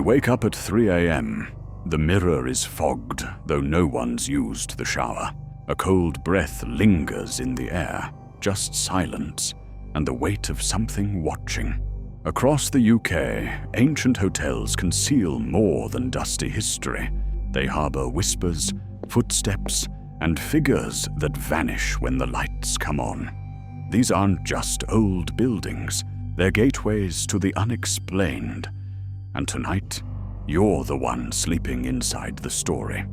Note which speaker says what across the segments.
Speaker 1: wake up at 3 a.m. The mirror is fogged, though no one's used the shower. A cold breath lingers in the air, just silence, and the weight of something watching. Across the UK, ancient hotels conceal more than dusty history. They harbor whispers, footsteps, and figures that vanish when the lights come on. These aren't just old buildings, they're gateways to the unexplained. And tonight, you're the one sleeping inside the story.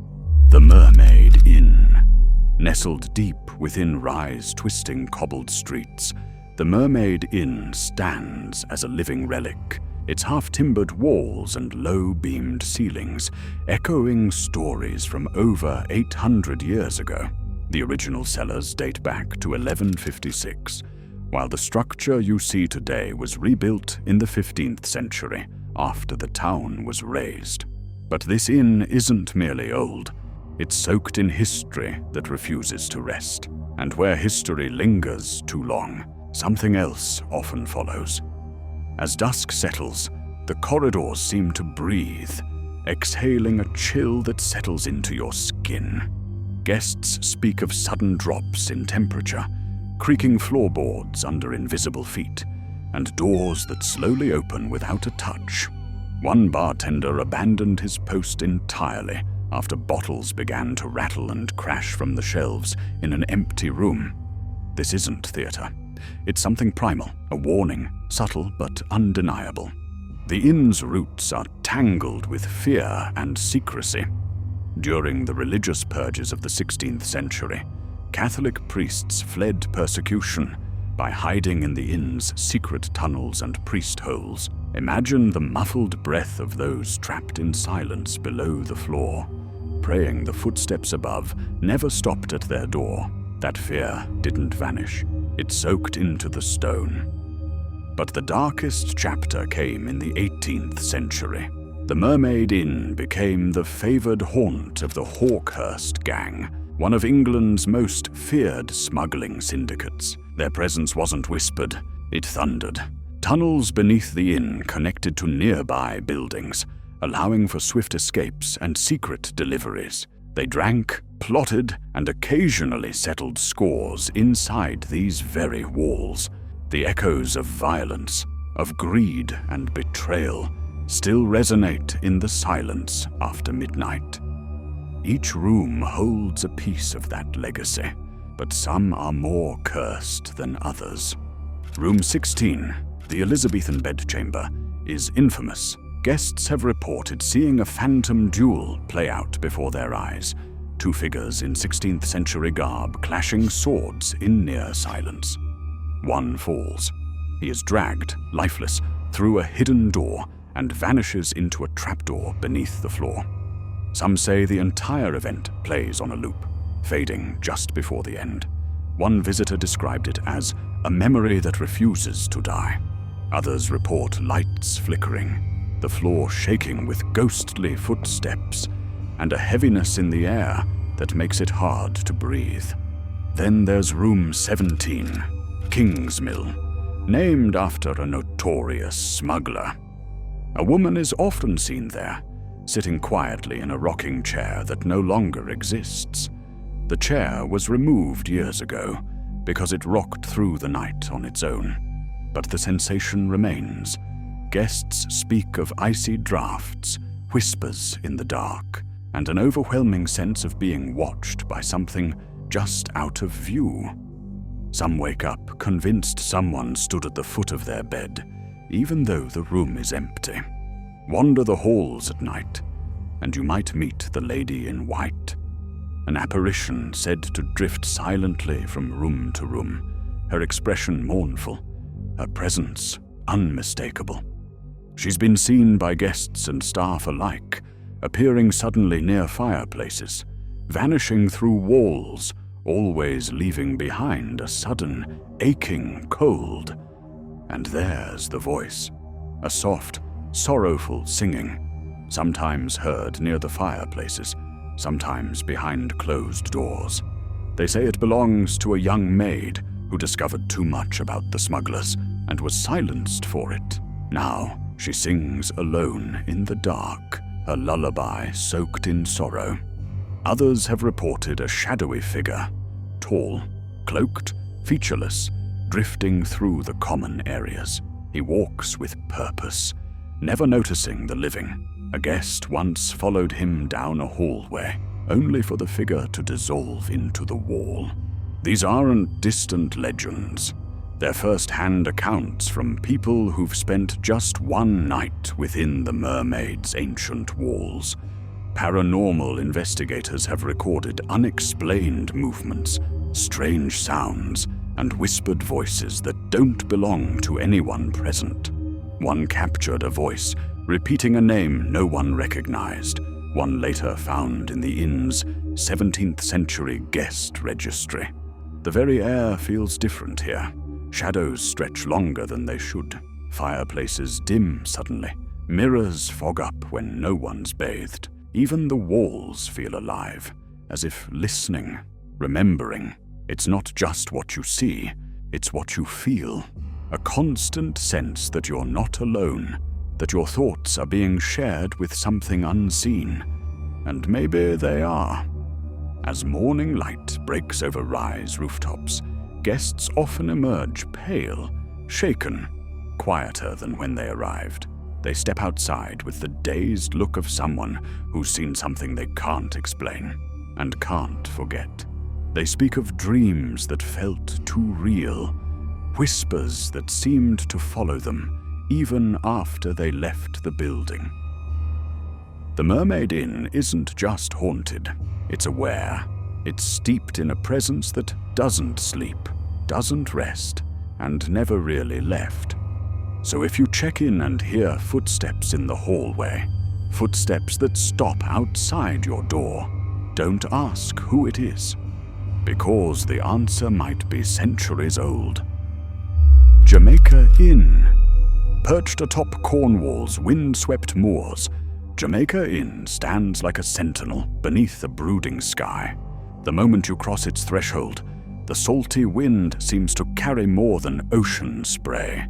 Speaker 1: The Mermaid Inn. Nestled deep within Rye's twisting cobbled streets, the Mermaid Inn stands as a living relic, its half-timbered walls and low-beamed ceilings echoing stories from over 800 years ago. The original cellars date back to 1156, while the structure you see today was rebuilt in the 15th century after the town was razed. But this inn isn't merely old. It's soaked in history that refuses to rest. And where history lingers too long, something else often follows. As dusk settles, the corridors seem to breathe, exhaling a chill that settles into your skin. Guests speak of sudden drops in temperature, creaking floorboards under invisible feet, and doors that slowly open without a touch. One bartender abandoned his post entirely after bottles began to rattle and crash from the shelves in an empty room. This isn't theater. It's something primal, a warning, subtle but undeniable. The inn's roots are tangled with fear and secrecy. During the religious purges of the 16th century, Catholic priests fled persecution by hiding in the inn's secret tunnels and priest holes. Imagine the muffled breath of those trapped in silence below the floor, praying the footsteps above never stopped at their door. That fear didn't vanish. It soaked into the stone. But the darkest chapter came in the 18th century. The Mermaid Inn became the favoured haunt of the Hawkhurst gang, one of England's most feared smuggling syndicates. Their presence wasn't whispered, it thundered. Tunnels beneath the inn connected to nearby buildings, allowing for swift escapes and secret deliveries. They drank, plotted, and occasionally settled scores inside these very walls. The echoes of violence, of greed and betrayal still resonate in the silence after midnight. Each room holds a piece of that legacy, but some are more cursed than others. Room 16, the Elizabethan bedchamber, is infamous. Guests have reported seeing a phantom duel play out before their eyes. Two figures in 16th century garb clashing swords in near silence. One falls. He is dragged, lifeless, through a hidden door and vanishes into a trapdoor beneath the floor. Some say the entire event plays on a loop, fading just before the end. One visitor described it as a memory that refuses to die. Others report lights flickering, the floor shaking with ghostly footsteps, and a heaviness in the air that makes it hard to breathe. Then there's room 17, Kingsmill, named after a notorious smuggler. A woman is often seen there, sitting quietly in a rocking chair that no longer exists. The chair was removed years ago because it rocked through the night on its own. But the sensation remains. Guests speak of icy drafts, whispers in the dark, and an overwhelming sense of being watched by something just out of view. Some wake up convinced someone stood at the foot of their bed, even though the room is empty. Wander the halls at night, and you might meet the lady in white, an apparition said to drift silently from room to room, her expression mournful, her presence unmistakable. She's been seen by guests and staff alike, appearing suddenly near fireplaces, vanishing through walls, always leaving behind a sudden, aching cold. And there's the voice, a soft, sorrowful singing, sometimes heard near the fireplaces, sometimes behind closed doors. They say it belongs to a young maid who discovered too much about the smugglers and was silenced for it. Now, She sings alone in the dark, a lullaby soaked in sorrow. Others have reported a shadowy figure, tall, cloaked, featureless, drifting through the common areas. He walks with purpose, never noticing the living. A guest once followed him down a hallway, only for the figure to dissolve into the wall. These aren't distant legends. They're first-hand accounts from people who've spent just one night within the Mermaid's ancient walls. Paranormal investigators have recorded unexplained movements, strange sounds, and whispered voices that don't belong to anyone present. One captured a voice, repeating a name no one recognized, one later found in the inn's 17th century guest registry. The very air feels different here. Shadows stretch longer than they should. Fireplaces dim suddenly. Mirrors fog up when no one's bathed. Even the walls feel alive, as if listening, remembering. It's not just what you see, it's what you feel. A constant sense that you're not alone, that your thoughts are being shared with something unseen. And maybe they are. As morning light breaks over Rye's rooftops, guests often emerge pale, shaken, quieter than when they arrived. They step outside with the dazed look of someone who's seen something they can't explain and can't forget. They speak of dreams that felt too real, whispers that seemed to follow them even after they left the building. The Mermaid Inn isn't just haunted, it's aware. It's steeped in a presence that doesn't sleep, doesn't rest, and never really left. So if you check in and hear footsteps in the hallway, footsteps that stop outside your door, don't ask who it is, because the answer might be centuries old. Jamaica Inn. Perched atop Cornwall's wind-swept moors, Jamaica Inn stands like a sentinel beneath a brooding sky. The moment you cross its threshold, the salty wind seems to carry more than ocean spray.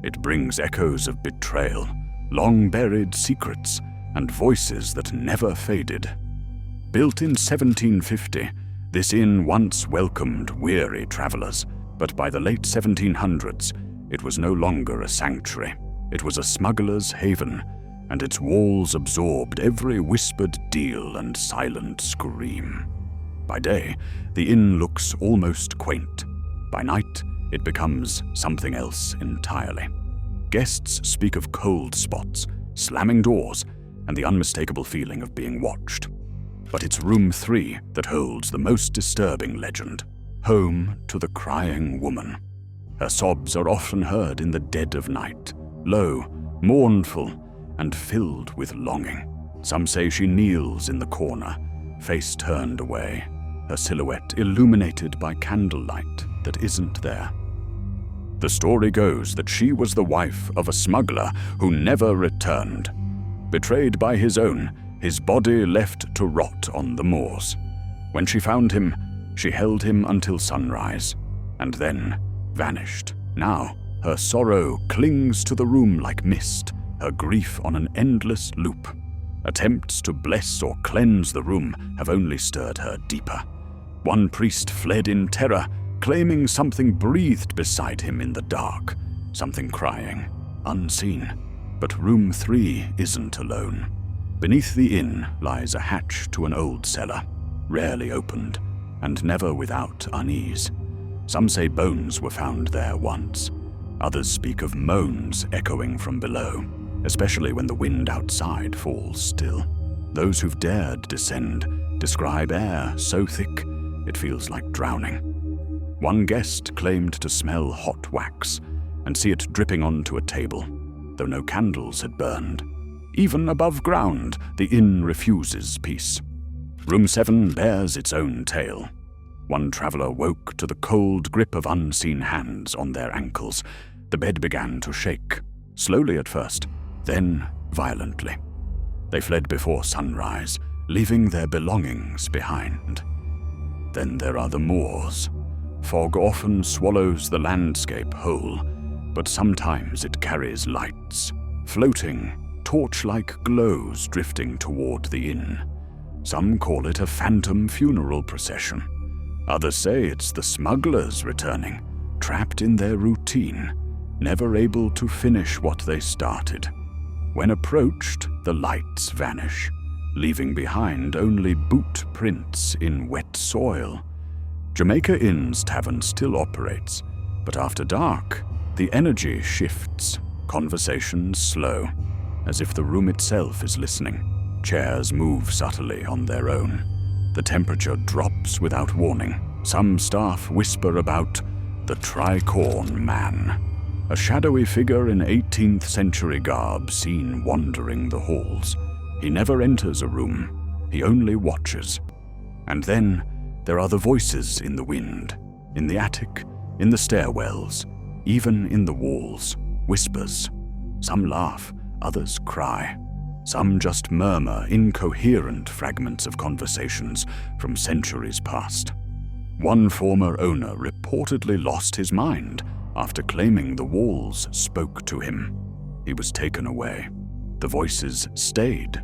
Speaker 1: It brings echoes of betrayal, long-buried secrets, and voices that never faded. Built in 1750, this inn once welcomed weary travelers, but by the late 1700s, it was no longer a sanctuary. It was a smuggler's haven, and its walls absorbed every whispered deal and silent scream. By day, the inn looks almost quaint. By night, it becomes something else entirely. Guests speak of cold spots, slamming doors, and the unmistakable feeling of being watched. But it's room 3 that holds the most disturbing legend, home to the crying woman. Her sobs are often heard in the dead of night, low, mournful, and filled with longing. Some say she kneels in the corner, face turned away, her silhouette illuminated by candlelight that isn't there. The story goes that she was the wife of a smuggler who never returned. Betrayed by his own, his body left to rot on the moors. When she found him, she held him until sunrise, and then vanished. Now, her sorrow clings to the room like mist, her grief on an endless loop. Attempts to bless or cleanse the room have only stirred her deeper. One priest fled in terror, claiming something breathed beside him in the dark, something crying, unseen. But room 3 isn't alone. Beneath the inn lies a hatch to an old cellar, rarely opened, and never without unease. Some say bones were found there once. Others speak of moans echoing from below, especially when the wind outside falls still. Those who've dared descend describe air so thick it feels like drowning. One guest claimed to smell hot wax and see it dripping onto a table, though no candles had burned. Even above ground, the inn refuses peace. Room 7 bears its own tale. One traveler woke to the cold grip of unseen hands on their ankles. The bed began to shake, slowly at first, then violently. They fled before sunrise, leaving their belongings behind. Then there are the moors. Fog often swallows the landscape whole, but sometimes it carries lights, floating, torch-like glows drifting toward the inn. Some call it a phantom funeral procession. Others say it's the smugglers returning, trapped in their routine, never able to finish what they started. When approached, the lights vanish, leaving behind only boot prints in wet soil. Jamaica Inn's tavern still operates, but after dark, the energy shifts, conversations slow, as if the room itself is listening. Chairs move subtly on their own. The temperature drops without warning. Some staff whisper about the Tricorn Man, a shadowy figure in 18th century garb seen wandering the halls. He never enters a room, he only watches. And then there are the voices in the wind, in the attic, in the stairwells, even in the walls. Whispers. Some laugh, others cry. Some just murmur incoherent fragments of conversations from centuries past. One former owner reportedly lost his mind after claiming the walls spoke to him. He was taken away. The voices stayed.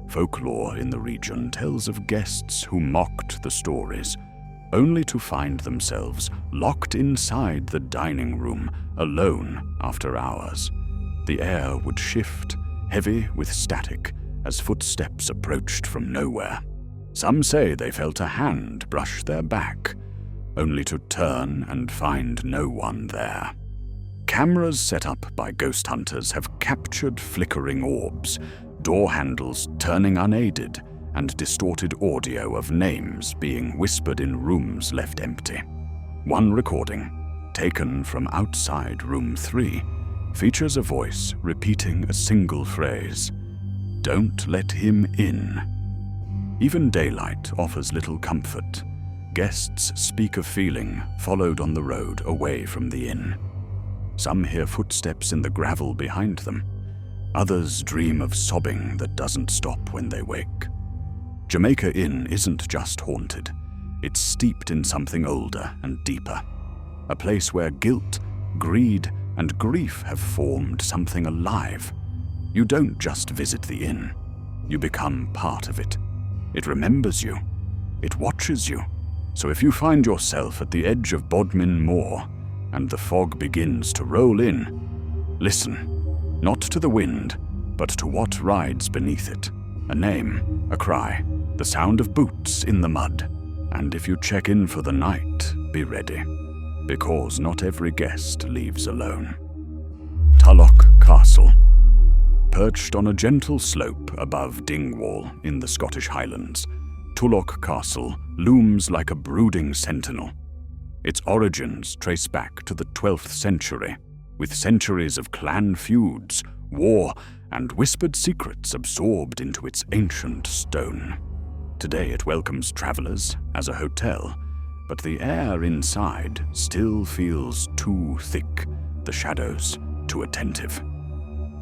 Speaker 1: Folklore in the region tells of guests who mocked the stories, only to find themselves locked inside the dining room, alone after hours. The air would shift, heavy with static, as footsteps approached from nowhere. Some say they felt a hand brush their back, only to turn and find no one there. Cameras set up by ghost hunters have captured flickering orbs, door handles turning unaided, and distorted audio of names being whispered in rooms left empty. One recording, taken from outside room 3, features a voice repeating a single phrase, "Don't let him in." Even daylight offers little comfort. Guests speak of feeling followed on the road away from the inn. Some hear footsteps in the gravel behind them. Others dream of sobbing that doesn't stop when they wake. Jamaica Inn isn't just haunted. It's steeped in something older and deeper. A place where guilt, greed, and grief have formed something alive. You don't just visit the inn. You become part of it. It remembers you. It watches you. So if you find yourself at the edge of Bodmin Moor and the fog begins to roll in, listen, not to the wind, but to what rides beneath it. A name, a cry, the sound of boots in the mud. And if you check in for the night, be ready, because not every guest leaves alone. Tulloch Castle. Perched on a gentle slope above Dingwall in the Scottish Highlands, Tulloch Castle looms like a brooding sentinel. Its origins trace back to the 12th century, with centuries of clan feuds, war, and whispered secrets absorbed into its ancient stone. Today it welcomes travelers as a hotel, but the air inside still feels too thick, the shadows too attentive.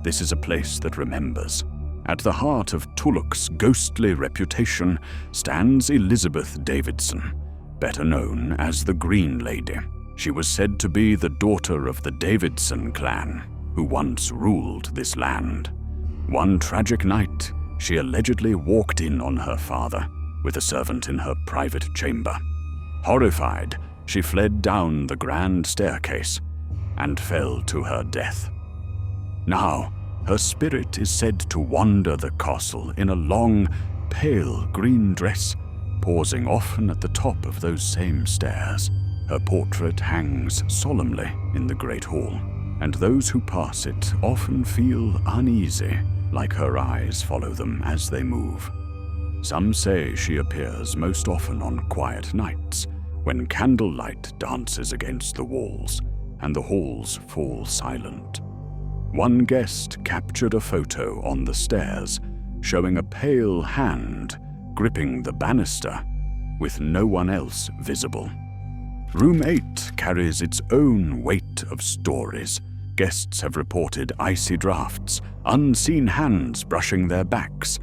Speaker 1: This is a place that remembers. At the heart of Tulloch's ghostly reputation stands Elizabeth Davidson, better known as the Green Lady. She was said to be the daughter of the Davidson clan, who once ruled this land. One tragic night, she allegedly walked in on her father, with a servant in her private chamber. Horrified, she fled down the grand staircase and fell to her death. Now, her spirit is said to wander the castle in a long, pale green dress, pausing often at the top of those same stairs. Her portrait hangs solemnly in the great hall, and those who pass it often feel uneasy, like her eyes follow them as they move. Some say she appears most often on quiet nights, when candlelight dances against the walls and the halls fall silent. One guest captured a photo on the stairs, showing a pale hand gripping the banister, with no one else visible. Room 8 carries its own weight of stories. Guests have reported icy drafts, unseen hands brushing their backs,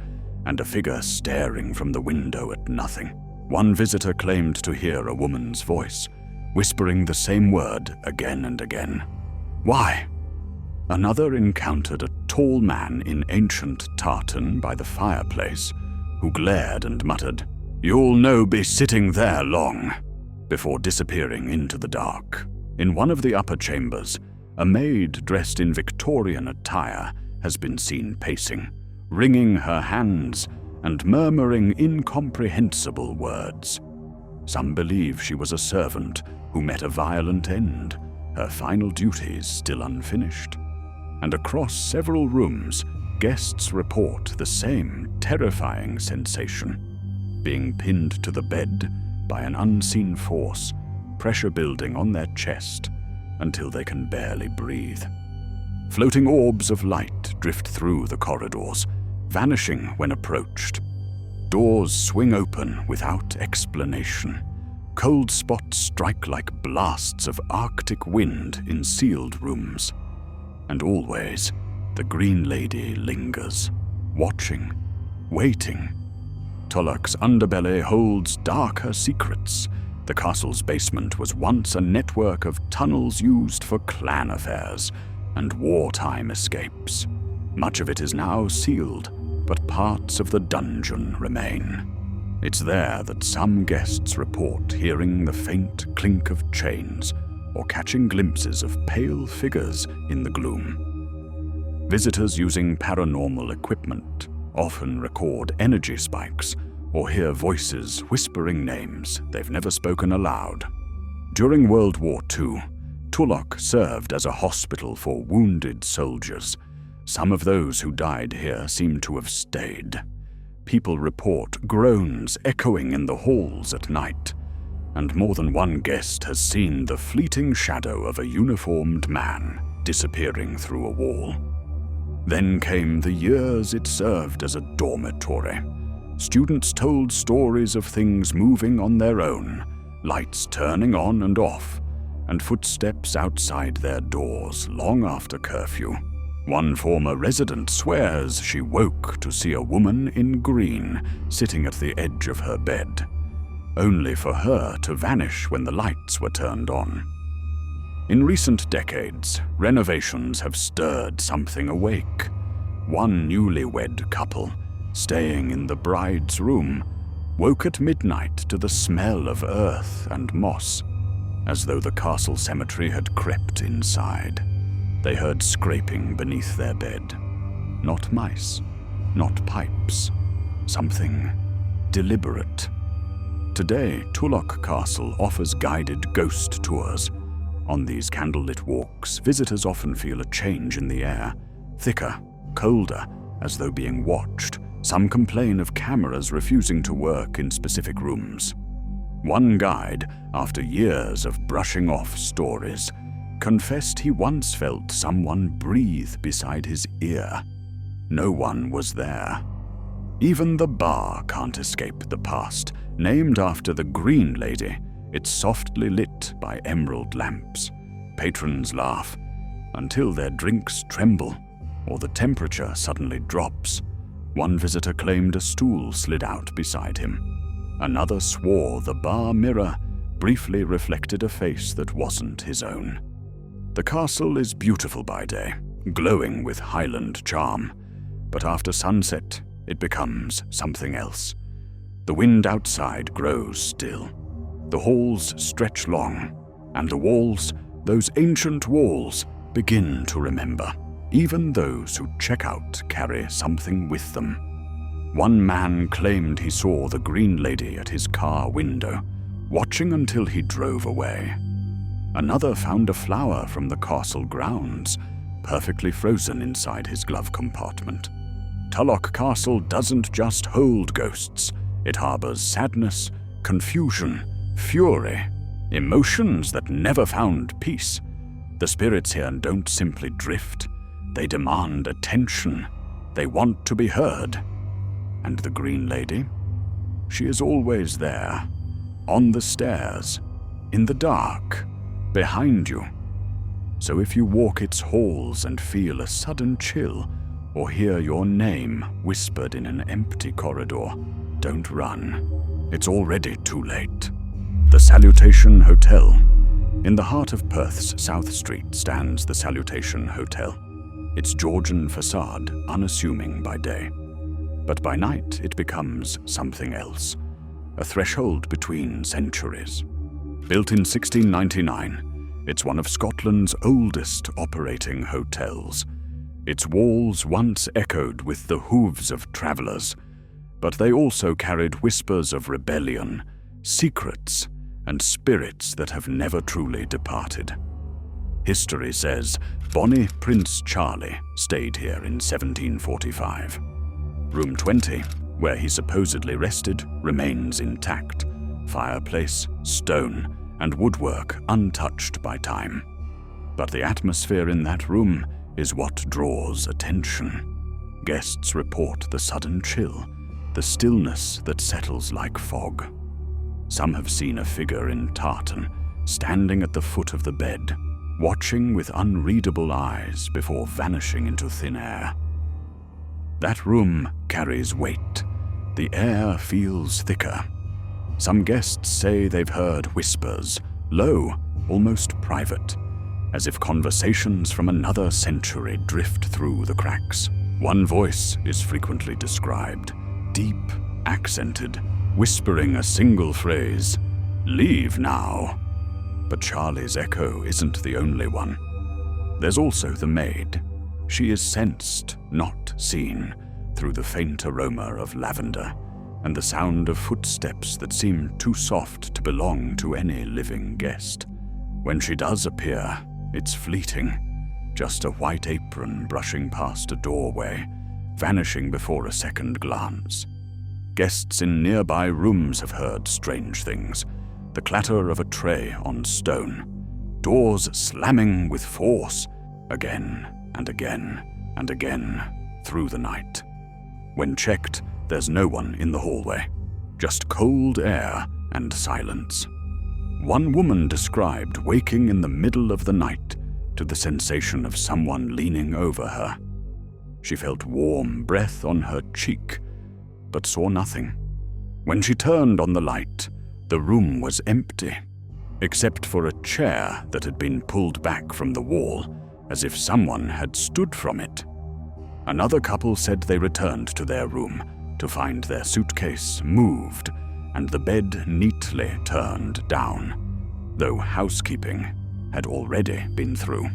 Speaker 1: and a figure staring from the window at nothing. One visitor claimed to hear a woman's voice, whispering the same word again and again. Why? Another encountered a tall man in ancient tartan by the fireplace, who glared and muttered, "You'll no be sitting there long," before disappearing into the dark. In one of the upper chambers, a maid dressed in Victorian attire has been seen pacing, wringing her hands and murmuring incomprehensible words. Some believe she was a servant who met a violent end, her final duties still unfinished. And across several rooms, guests report the same terrifying sensation, being pinned to the bed by an unseen force, pressure building on their chest until they can barely breathe. Floating orbs of light drift through the corridors, vanishing when approached. Doors swing open without explanation. Cold spots strike like blasts of Arctic wind in sealed rooms. And always, the Green Lady lingers, watching, waiting. Tulloch's underbelly holds darker secrets. The castle's basement was once a network of tunnels used for clan affairs and wartime escapes. Much of it is now sealed, but parts of the dungeon remain. It's there that some guests report hearing the faint clink of chains or catching glimpses of pale figures in the gloom. Visitors using paranormal equipment often record energy spikes or hear voices whispering names they've never spoken aloud. During World War II, Tulloch served as a hospital for wounded soldiers. Some of those who died here seem to have stayed. People report groans echoing in the halls at night, and more than one guest has seen the fleeting shadow of a uniformed man disappearing through a wall. Then came the years it served as a dormitory. Students told stories of things moving on their own, lights turning on and off, and footsteps outside their doors long after curfew. One former resident swears she woke to see a woman in green sitting at the edge of her bed, only for her to vanish when the lights were turned on. In recent decades, renovations have stirred something awake. One newlywed couple, staying in the bride's room, woke at midnight to the smell of earth and moss, as though the castle cemetery had crept inside. They heard scraping beneath their bed. Not mice, not pipes. Something deliberate. Today, Tulloch Castle offers guided ghost tours. On these candlelit walks, visitors often feel a change in the air. Thicker, colder, as though being watched. Some complain of cameras refusing to work in specific rooms. One guide, after years of brushing off stories, confessed he once felt someone breathe beside his ear. No one was there. Even the bar can't escape the past. Named after the Green Lady, it's softly lit by emerald lamps. Patrons laugh until their drinks tremble or the temperature suddenly drops. One visitor claimed a stool slid out beside him. Another swore the bar mirror briefly reflected a face that wasn't his own. The castle is beautiful by day, glowing with Highland charm, but after sunset, it becomes something else. The wind outside grows still. The halls stretch long, and the walls, those ancient walls, begin to remember. Even those who check out carry something with them. One man claimed he saw the Green Lady at his car window, watching until he drove away. Another found a flower from the castle grounds, perfectly frozen inside his glove compartment. Tulloch Castle doesn't just hold ghosts. It harbors sadness, confusion, fury, emotions that never found peace. The spirits here don't simply drift. They demand attention. They want to be heard. And the Green Lady? She is always there, on the stairs, in the dark, behind you. So if you walk its halls and feel a sudden chill, or hear your name whispered in an empty corridor, don't run. It's already too late. The Salutation Hotel. In the heart of Perth's South Street stands the Salutation Hotel. its Georgian facade unassuming by day. But by night it becomes something else, a threshold between centuries. Built in 1699, it's one of Scotland's oldest operating hotels. Its walls once echoed with the hooves of travellers, but they also carried whispers of rebellion, secrets, and spirits that have never truly departed. History says Bonnie Prince Charlie stayed here in 1745. Room 20, where he supposedly rested, remains intact. Fireplace, stone, and woodwork untouched by time. But the atmosphere in that room is what draws attention. Guests report the sudden chill, the stillness that settles like fog. Some have seen a figure in tartan, standing at the foot of the bed, watching with unreadable eyes before vanishing into thin air. That room carries weight. The air feels thicker. Some guests say they've heard whispers, low, almost private, as if conversations from another century drift through the cracks. One voice is frequently described, deep, accented, whispering a single phrase, "Leave now." But Charlie's echo isn't the only one. There's also the maid. She is sensed, not seen, through the faint aroma of lavender and the sound of footsteps that seem too soft to belong to any living guest. When she does appear, it's fleeting, just a white apron brushing past a doorway, vanishing before a second glance. Guests in nearby rooms have heard strange things, the clatter of a tray on stone, doors slamming with force, again and again and again through the night. When checked, there's no one in the hallway, just cold air and silence. One woman described waking in the middle of the night to the sensation of someone leaning over her. She felt warm breath on her cheek, but saw nothing. When she turned on the light, the room was empty, except for a chair that had been pulled back from the wall, as if someone had stood from it. Another couple said they returned to their room to find their suitcase moved and the bed neatly turned down, though housekeeping had already been through.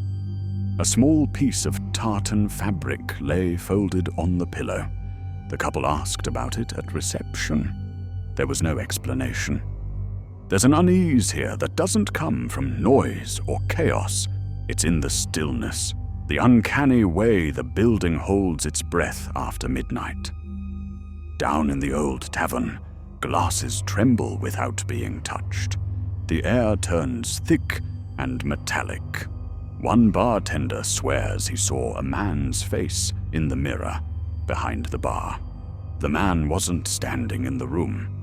Speaker 1: A small piece of tartan fabric lay folded on the pillow. The couple asked about it at reception. There was no explanation. There's an unease here that doesn't come from noise or chaos. It's in the stillness, the uncanny way the building holds its breath after midnight. Down in the old tavern, glasses tremble without being touched. The air turns thick and metallic. One bartender swears he saw a man's face in the mirror behind the bar. The man wasn't standing in the room.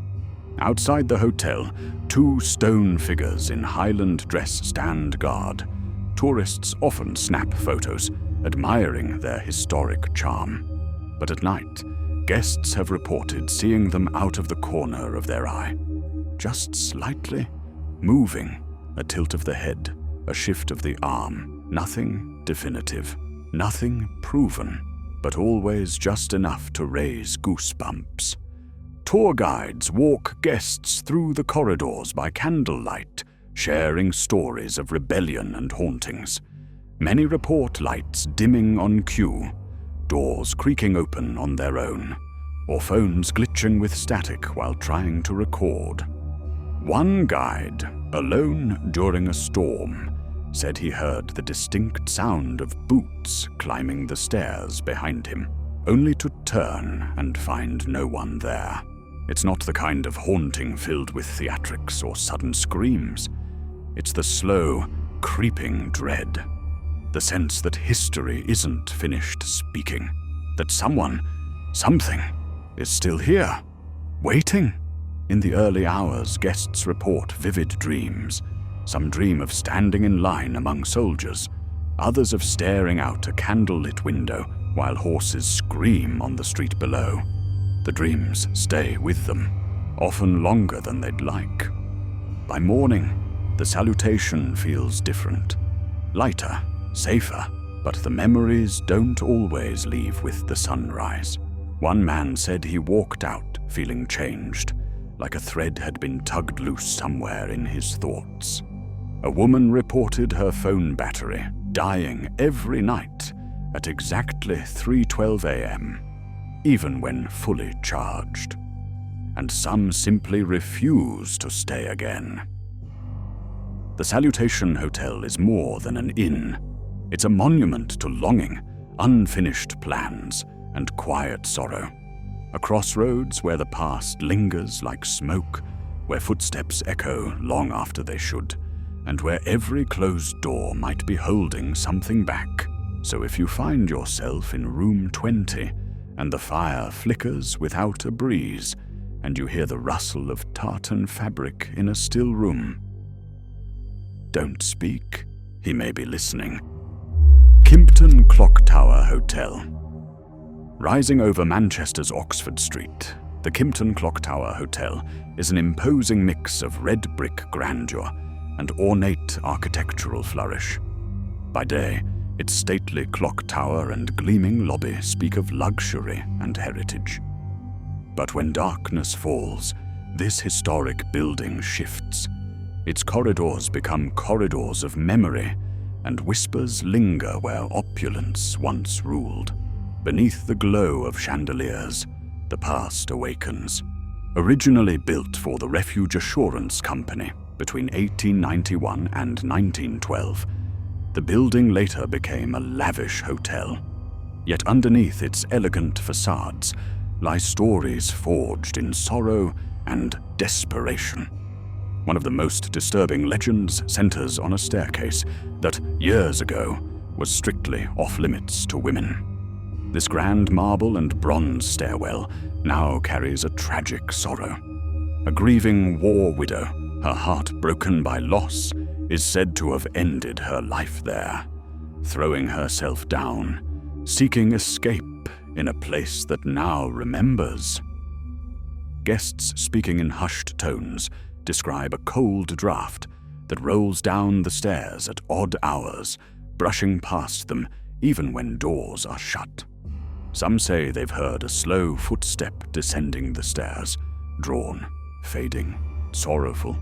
Speaker 1: Outside the hotel, two stone figures in Highland dress stand guard. Tourists often snap photos, admiring their historic charm. But at night, guests have reported seeing them out of the corner of their eye. Just slightly, moving, a tilt of the head, a shift of the arm. Nothing definitive, nothing proven, but always just enough to raise goosebumps. Tour guides walk guests through the corridors by candlelight, sharing stories of rebellion and hauntings. Many report lights dimming on cue, doors creaking open on their own, or phones glitching with static while trying to record. One guide, alone during a storm, said he heard the distinct sound of boots climbing the stairs behind him, only to turn and find no one there. It's not the kind of haunting filled with theatrics or sudden screams. It's the slow, creeping dread. The sense that history isn't finished speaking. That someone, something, is still here, waiting. In the early hours, guests report vivid dreams. Some dream of standing in line among soldiers. Others of staring out a candlelit window while horses scream on the street below. The dreams stay with them, often longer than they'd like. By morning, the salutation feels different. Lighter, safer, But the memories don't always leave with the sunrise. One man said he walked out feeling changed, like a thread had been tugged loose somewhere in his thoughts. A woman reported her phone battery dying every night at exactly 3:12 a.m., even when fully charged. And some simply refuse to stay again. The Salutation Hotel is more than an inn. It's a monument to longing, unfinished plans, and quiet sorrow. A crossroads where the past lingers like smoke, where footsteps echo long after they should, and where every closed door might be holding something back. So if you find yourself in room 20, and the fire flickers without a breeze, and you hear the rustle of tartan fabric in a still room, don't speak, he may be listening. Kimpton Clocktower Hotel. Rising over Manchester's Oxford Street, the Kimpton Clocktower Hotel is an imposing mix of red brick grandeur and ornate architectural flourish. By day, its stately clock tower and gleaming lobby speak of luxury and heritage. But when darkness falls, this historic building shifts. Its corridors become corridors of memory, and whispers linger where opulence once ruled. Beneath the glow of chandeliers, the past awakens. Originally built for the Refuge Assurance Company between 1891 and 1912, the building later became a lavish hotel. Yet underneath its elegant facades lie stories forged in sorrow and desperation. One of the most disturbing legends centers on a staircase that, years ago, was strictly off-limits to women. This grand marble and bronze stairwell now carries a tragic sorrow. A grieving war widow, her heart broken by loss, is said to have ended her life there, throwing herself down, seeking escape in a place that now remembers. Guests speaking in hushed tones describe a cold draft that rolls down the stairs at odd hours, brushing past them even when doors are shut. Some say they've heard a slow footstep descending the stairs, drawn, fading, sorrowful.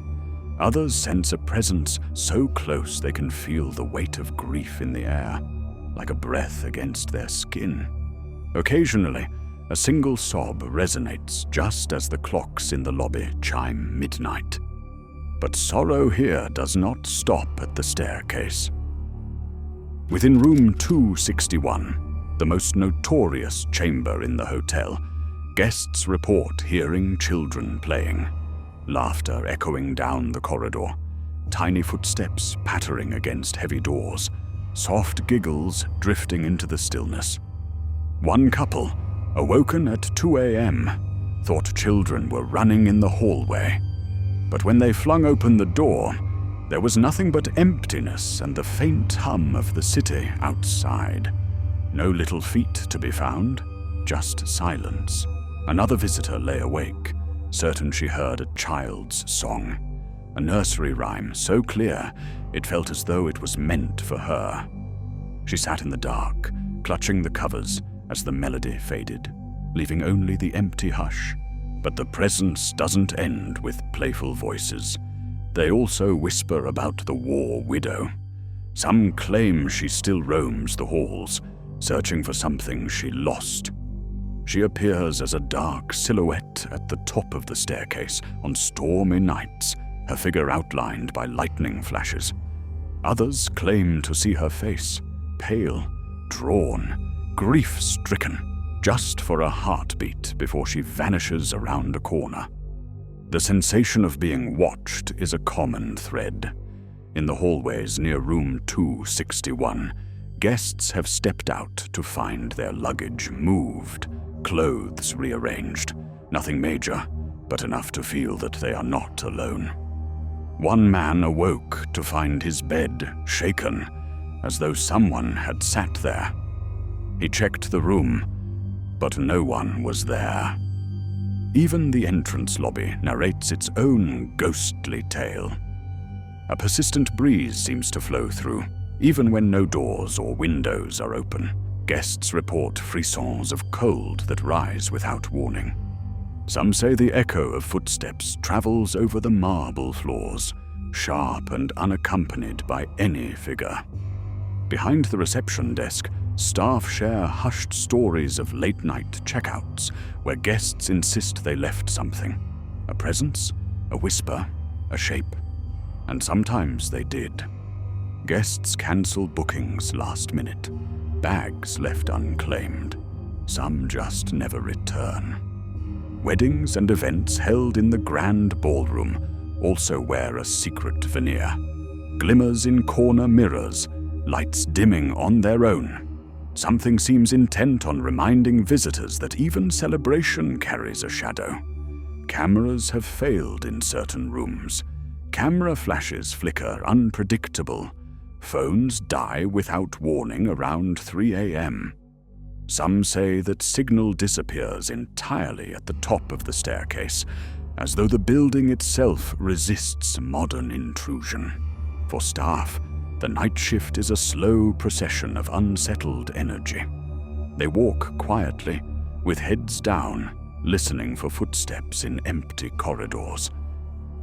Speaker 1: Others sense a presence so close they can feel the weight of grief in the air, like a breath against their skin. Occasionally, a single sob resonates just as the clocks in the lobby chime midnight. But sorrow here does not stop at the staircase. Within room 261, the most notorious chamber in the hotel, guests report hearing children playing, laughter echoing down the corridor, tiny footsteps pattering against heavy doors, soft giggles drifting into the stillness. One couple, awoken at 2 a.m., thought children were running in the hallway. But when they flung open the door, there was nothing but emptiness and the faint hum of the city outside. No little feet to be found, just silence. Another visitor lay awake, certain she heard a child's song, a nursery rhyme so clear it felt as though it was meant for her. She sat in the dark, clutching the covers as the melody faded, leaving only the empty hush. But the presence doesn't end with playful voices. They also whisper about the war widow. Some claim she still roams the halls, searching for something she lost. She appears as a dark silhouette at the top of the staircase on stormy nights, her figure outlined by lightning flashes. Others claim to see her face, pale, drawn, grief-stricken, just for a heartbeat before she vanishes around a corner. The sensation of being watched is a common thread. In the hallways near room 261, guests have stepped out to find their luggage moved, clothes rearranged. Nothing major, but enough to feel that they are not alone. One man awoke to find his bed shaken, as though someone had sat there. He checked the room, but no one was there. Even the entrance lobby narrates its own ghostly tale. A persistent breeze seems to flow through, Even when no doors or windows are open, guests report frissons of cold that rise without warning. Some say the echo of footsteps travels over the marble floors, sharp and unaccompanied by any figure. Behind the reception desk, staff share hushed stories of late-night checkouts where guests insist they left something. A presence, a whisper, a shape. And sometimes they did. Guests cancel bookings last minute. Bags left unclaimed. Some just never return. Weddings and events held in the grand ballroom also wear a secret veneer. Glimmers in corner mirrors, lights dimming on their own. Something seems intent on reminding visitors that even celebration carries a shadow. Cameras have failed in certain rooms. Camera flashes flicker unpredictable. Phones die without warning around 3 a.m. Some say that signal disappears entirely at the top of the staircase, as though the building itself resists modern intrusion. For staff, the night shift is a slow procession of unsettled energy. They walk quietly, with heads down, listening for footsteps in empty corridors.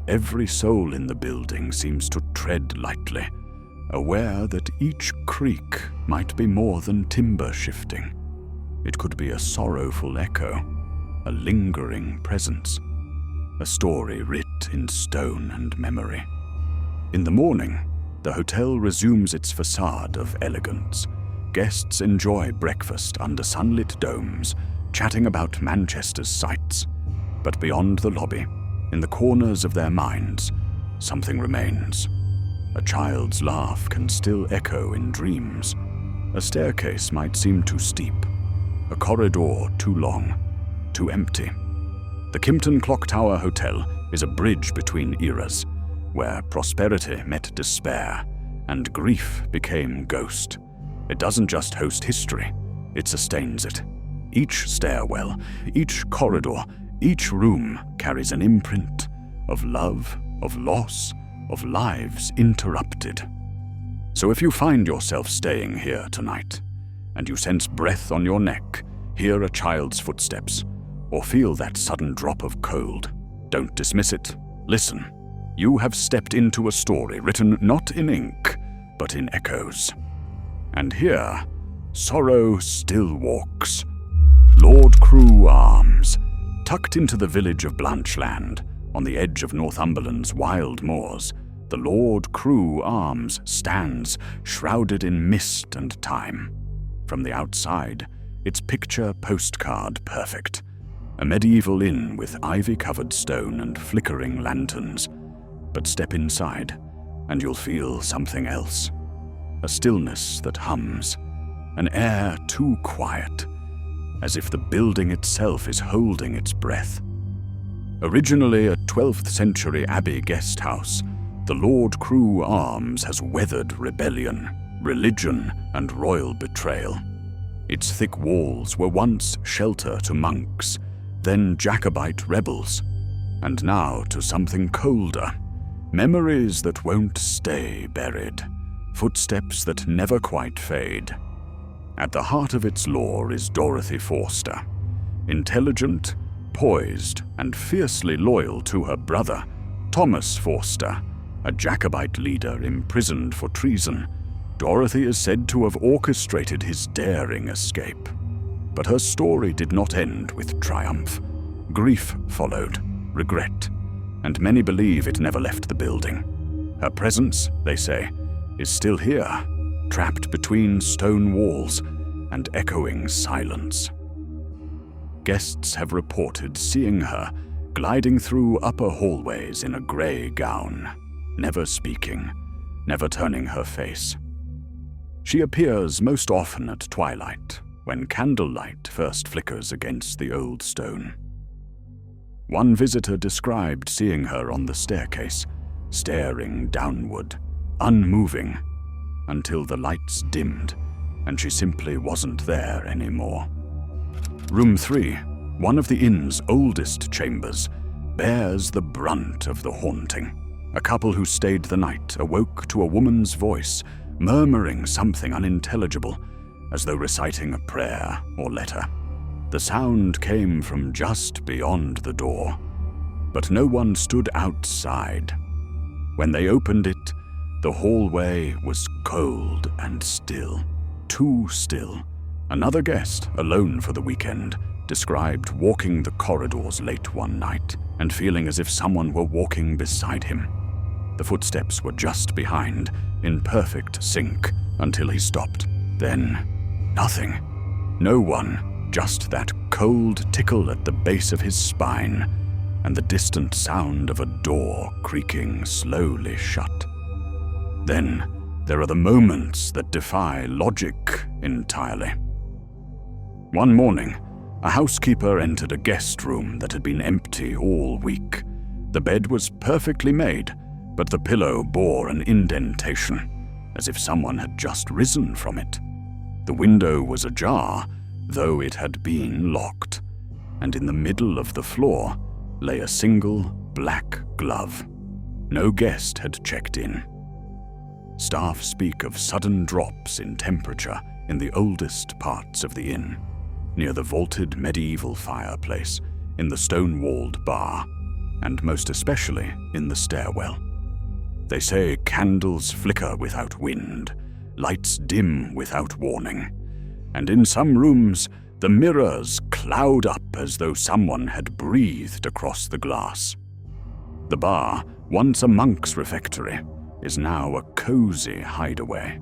Speaker 1: Every soul in the building seems to tread lightly, aware that each creak might be more than timber shifting. It could be a sorrowful echo, a lingering presence, a story writ in stone and memory. In the morning, the hotel resumes its facade of elegance. Guests enjoy breakfast under sunlit domes, chatting about Manchester's sights. But beyond the lobby, in the corners of their minds, something remains. A child's laugh can still echo in dreams. A staircase might seem too steep, a corridor too long, too empty. The Kimpton Clocktower Hotel is a bridge between eras, where prosperity met despair and grief became ghost. It doesn't just host history, it sustains it. Each stairwell, each corridor, each room carries an imprint of love, of loss, of lives interrupted. So if you find yourself staying here tonight, and you sense breath on your neck, hear a child's footsteps, or feel that sudden drop of cold, don't dismiss it. Listen. You have stepped into a story written not in ink, but in echoes. And here, sorrow still walks. Lord Crewe Arms, tucked into the village of Blanchland, on the edge of Northumberland's wild moors, the Lord Crewe Arms stands, shrouded in mist and time. From the outside, it's picture postcard perfect. A medieval inn with ivy-covered stone and flickering lanterns. But step inside, and you'll feel something else. A stillness that hums, an air too quiet, as if the building itself is holding its breath. Originally a 12th century abbey guest house, the Lord Crewe Arms has weathered rebellion, religion, and royal betrayal. Its thick walls were once shelter to monks, then Jacobite rebels, and now to something colder. Memories that won't stay buried, footsteps that never quite fade. At the heart of its lore is Dorothy Forster, intelligent, poised, and fiercely loyal to her brother, Thomas Forster, a Jacobite leader imprisoned for treason. Dorothy is said to have orchestrated his daring escape. But her story did not end with triumph. Grief followed, regret, and many believe it never left the building. Her presence, they say, is still here, trapped between stone walls and echoing silence. Guests have reported seeing her gliding through upper hallways in a grey gown, never speaking, never turning her face. She appears most often at twilight, when candlelight first flickers against the old stone. One visitor described seeing her on the staircase, staring downward, unmoving, until the lights dimmed and she simply wasn't there anymore. Room 3, one of the inn's oldest chambers, bears the brunt of the haunting. A couple who stayed the night awoke to a woman's voice, murmuring something unintelligible, as though reciting a prayer or letter. The sound came from just beyond the door, but no one stood outside. When they opened it, the hallway was cold and still, too still. Another guest, alone for the weekend, described walking the corridors late one night and feeling as if someone were walking beside him. The footsteps were just behind, in perfect sync, until he stopped. Then, nothing. No one, just that cold tickle at the base of his spine, and the distant sound of a door creaking slowly shut. Then, there are the moments that defy logic entirely. One morning, a housekeeper entered a guest room that had been empty all week. The bed was perfectly made, but the pillow bore an indentation, as if someone had just risen from it. The window was ajar, though it had been locked, and in the middle of the floor lay a single black glove. No guest had checked in. Staff speak of sudden drops in temperature in the oldest parts of the inn, near the vaulted medieval fireplace, in the stone-walled bar, and most especially in the stairwell. They say candles flicker without wind, lights dim without warning, and in some rooms the mirrors cloud up as though someone had breathed across the glass. The bar, once a monk's refectory, is now a cozy hideaway.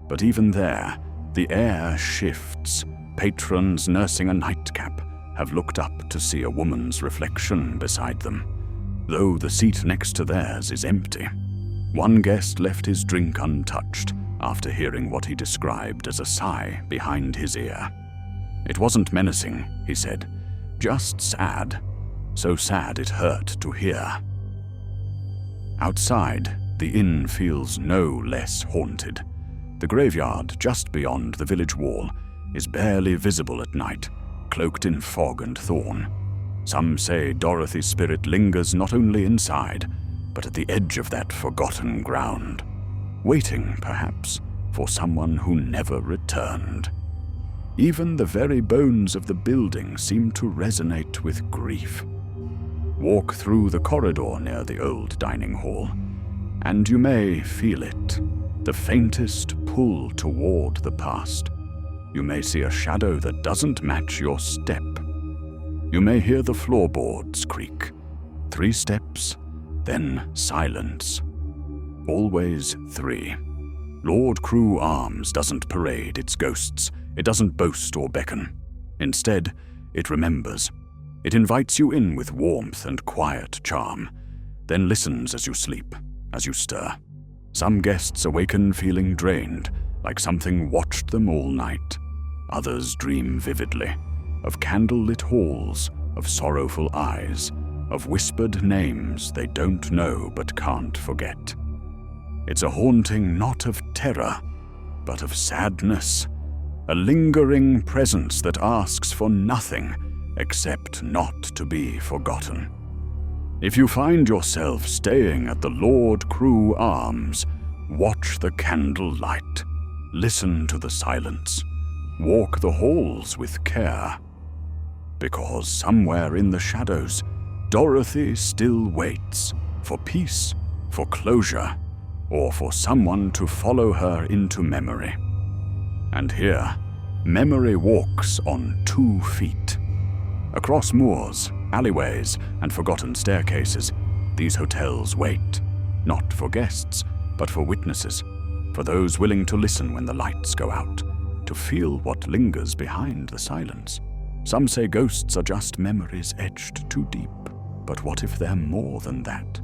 Speaker 1: But even there, the air shifts. Patrons nursing a nightcap have looked up to see a woman's reflection beside them, though the seat next to theirs is empty. One guest left his drink untouched after hearing what he described as a sigh behind his ear. It wasn't menacing, he said, just sad. So sad it hurt to hear. Outside, the inn feels no less haunted. The graveyard, just beyond the village wall, is barely visible at night, cloaked in fog and thorn. Some say Dorothy's spirit lingers not only inside, but at the edge of that forgotten ground, waiting, perhaps, for someone who never returned. Even the very bones of the building seem to resonate with grief. Walk through the corridor near the old dining hall, and you may feel it, the faintest pull toward the past. You may see a shadow that doesn't match your step. You may hear the floorboards creak. 3 steps, then silence. Always 3. Lord Crewe Arms doesn't parade its ghosts. It doesn't boast or beckon. Instead, it remembers. It invites you in with warmth and quiet charm, then listens as you sleep, as you stir. Some guests awaken feeling drained, like something watched them all night. Others dream vividly, of candlelit halls, of sorrowful eyes, of whispered names they don't know but can't forget. It's a haunting not of terror, but of sadness, a lingering presence that asks for nothing except not to be forgotten. If you find yourself staying at the Lord Crewe Arms, watch the candle light, listen to the silence, walk the halls with care. Because somewhere in the shadows, Dorothy still waits for peace, for closure, or for someone to follow her into memory. And here, memory walks on 2 feet. Across moors, alleyways, and forgotten staircases, these hotels wait, not for guests, but for witnesses, for those willing to listen when the lights go out, to feel what lingers behind the silence. Some say ghosts are just memories etched too deep, but what if they're more than that?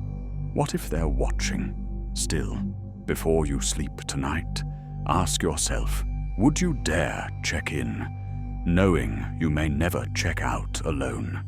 Speaker 1: What if they're watching? Still, before you sleep tonight, ask yourself, would you dare check in, knowing you may never check out alone?